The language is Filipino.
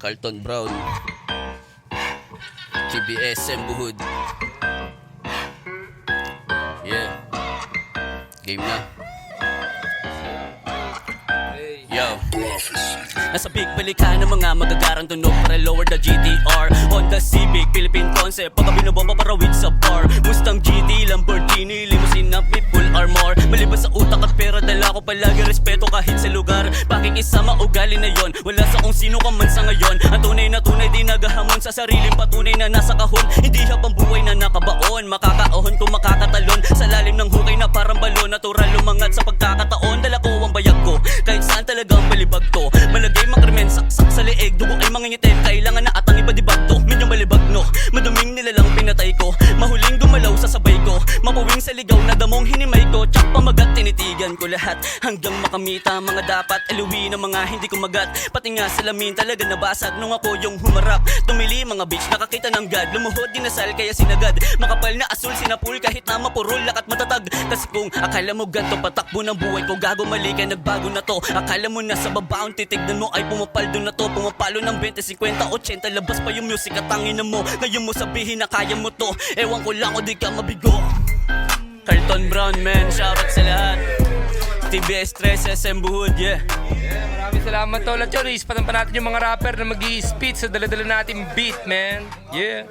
Carlton Brown, TBS Buhud. Yeah. Game na. Yo. Nasa big balikan ng mga magagarang tunog para lower the GTR. Honda Civic, Philippine concept, pagka binobomba para with sa bar. Mustang GT, Lamborghini, limousine na with full armor. Maliban sa utak at pera, dala ko palagi respeto kahit sa lugar. Pakikisama ugali na yon, wala sa kung sino ka man sa ngayon. Ang tunay na tunay, di nagahamon sa sariling patunay na nasa kahon. Hindi habang buhay na nakabaon, makakaahon kung makakatalon. Sa lalim ng hukay na parang balon, natural lumangat sa pagkakataon. Dala ko ang bayag ko, kahit saan talagang balibag to. Malagay makrimen, saksak sa leeg, dugo ay mangingitim. Kailangan na atang ipadibag to, medyo malibag no. Maduming nilalang pinatay ko, mahuling gumalaw sa sabay ko. Mapuwing sa ligaw na damong hinimay ko. Tsak pamagat, tinitigan ko lahat hanggang makamita mga dapat aluwi ng mga hindi ko magat. Pati nga salamin talaga nabasag nung ako yung humarap. Tumili mga bitch, nakakita ng God. Lumuhod dinasal kaya sinagad. Makapal na asul sinapul kahit na mapurol lakat matatag. Kasi kung akala mo ganto patakbo ng buhay ko, gago mali ka nagbago na to. Akala mo nasa babaon, titignan mo ay pumapaldo na to. Pumapalo ng 20, 50, 80, labas pa yung music at tangin na mo. Ngayon mo sabihin na kaya mo to, ewan ko lang o di ka mabigo. Carlton Brown man, shoutout sa lahat. TBS 13 Buhud, yeah. Maraming salamat tol. At yun, ispatan pa natin yung mga rapper na mag-i-spit sa dala-dala nating beat, man. Yeah.